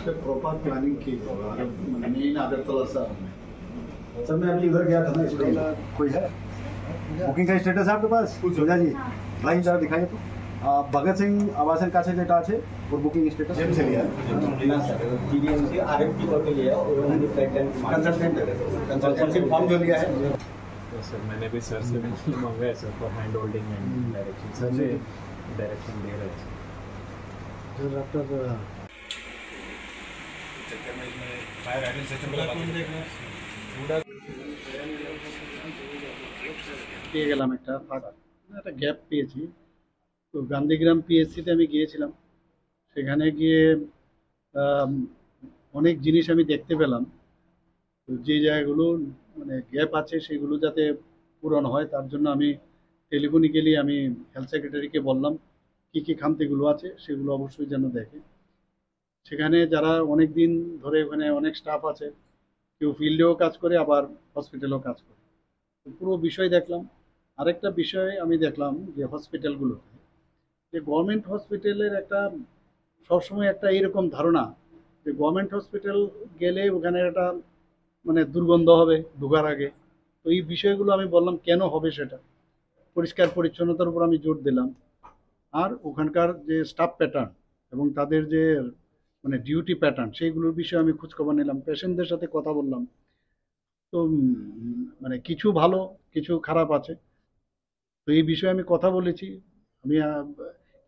पे proper planning की main Agartala sir मैं अभी उधर गया था ना, इसलिए कोई है बुकिंग का स्टेटस है आपके पास? पूजा जी लाइन जरा दिखाइए तो। भगत सिंह आवासन का डेटा আছে और बुकिंग स्टेटस जेम से लिया ना सर, टीडीएमसी आरएफपी करके लिया और कंसल्टेंट फॉर्म जो लिया है सर। मैंने भी सर से मंगाया sir for hand holding and direction. Sir से डायरेक्शन दे रहे हैं sir. After fire hydrant system পেয়ে গেলাম একটা ফাঁকা একটা গ্যাপ পেয়েছি। তো গান্ধীগ্রাম পিএসসিতে আমি গিয়েছিলাম, সেখানে গিয়ে অনেক জিনিস আমি দেখতে পেলাম। তো যে জায়গাগুলো মানে গ্যাপ আছে সেগুলো যাতে পূরণ হয় তার জন্য আমি টেলিফোনিক্যালি আমি হেলথ সেক্রেটারিকে বললাম কী কী খামতিগুলো আছে সেগুলো অবশ্যই যেন দেখে। সেখানে যারা অনেক দিন ধরে ওখানে অনেক স্টাফ আছে, কেউ ফিল্ডেও কাজ করে আবার হসপিটালেও কাজ করে, তো পুরো বিষয় দেখলাম। আরেকটা বিষয় আমি দেখলাম যে হসপিটালগুলোতে যে গভর্নমেন্ট হসপিটালের একটা সবসময় একটা এইরকম ধারণা যে গভর্নমেন্ট হসপিটাল গেলে ওখানে একটা মানে দুর্গন্ধ হবে ঢোকার আগে। তো এই বিষয়গুলো আমি বললাম কেন হবে সেটা, পরিষ্কার পরিচ্ছন্নতার উপর আমি জোর দিলাম। আর ওখানকার যে স্টাফ প্যাটার্ন এবং তাদের যে মানে ডিউটি প্যাটার্ন সেইগুলোর বিষয়ে আমি খোঁজখবর নিলাম, পেশেন্টদের সাথে কথা বললাম। তো মানে কিছু ভালো কিছু খারাপ আছে, তো এই বিষয়ে আমি কথা বলেছি। আমি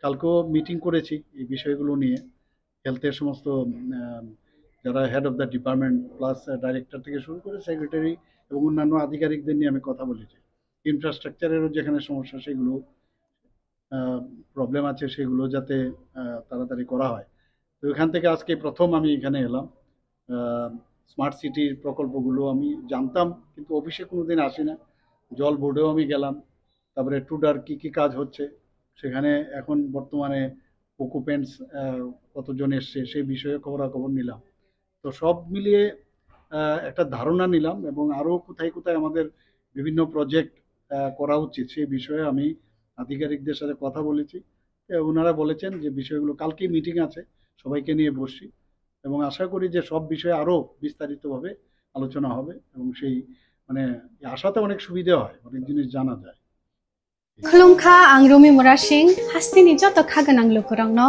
কালকেও মিটিং করেছি এই বিষয়গুলো নিয়ে, হেলথের সমস্ত যারা head of the department plus director থেকে শুরু করে সেক্রেটারি এবং অন্যান্য আধিকারিকদের নিয়ে আমি কথা বলেছি। ইনফ্রাস্ট্রাকচারেরও যেখানে সমস্যা সেগুলো প্রবলেম আছে সেগুলো যাতে তাড়াতাড়ি করা হয়। তো এখান থেকে আজকে প্রথম আমি এখানে এলাম। স্মার্ট সিটির প্রকল্পগুলো আমি জানতাম কিন্তু অফিসে কোনোদিন আসি না। জল বোর্ডেও আমি গেলাম, তারপরে টুডার কী কী কাজ হচ্ছে সেখানে এখন বর্তমানে অকুপেন্টস কতজন এসছে সেই বিষয়ে খবরাখবর নিলাম। তো সব মিলিয়ে একটা ধারণা নিলাম এবং আরও কোথায় কোথায় আমাদের বিভিন্ন প্রজেক্ট করা উচিত সেই বিষয়ে আমি আধিকারিকদের সাথে কথা বলেছি। ওনারা বলেছেন যে বিষয়গুলো কালকেই মিটিং আছে, সবাইকে নিয়ে বসছি এবং আশা করি যে সব বিষয়ে আরও বিস্তারিতভাবে আলোচনা হবে এবং সেই মানে আশাতে অনেক সুবিধা হয়, অনেক জিনিস জানা যায়। खुलुमखा आं रुमि मुरा सिंह हास्तिनि जत खागोनां लोगोरांनो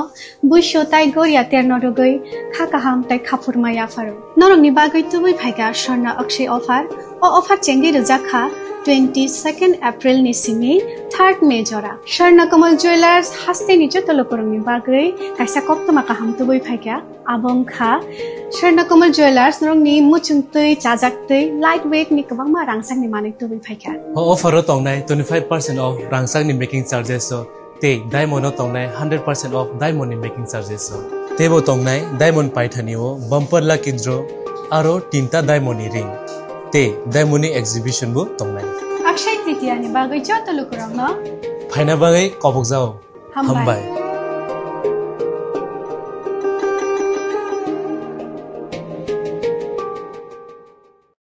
बुइसो ताइ गरिया तेरनरगै खाकाहाम ताइ खाफुरमाया फारो नरंनि बागै तुबै फाइगा स्वर्ण अक्षय अफार ओ अफार चेंगि रजाखा 22 एप्रिल नि सिमि 3 मे जरा स्वर्ण कमल ज्वेलर्स हास्तिनि जत लोगोरांनि बागै काइसा कप्तमा काहाम तुबै फाइगा आबंखा स्वर्ण कमल ज्वेलर्स नरंनि मुचुंतै चाजाक्तै लाइट वेट नि गोबांमा रांसांनि मानै तुबै फाइगा ऑफर तंनाय 25% ऑफ रांसांनि मेकिंग चार्जेस ते डायमंड तंनाय 100% ऑफ डायमंड मेकिंग चार्जेस तेबो तंनाय डायमंड पाइथानिओ बम्पर लकी ड्र आरो तीनटा डायमंड रिंग ते डायमंड एग्जिबिशन बो तंनाय अक्षय तृतीया नि बागै जत लोकरांनो फाइना बागै कबक जाओ हमबाय।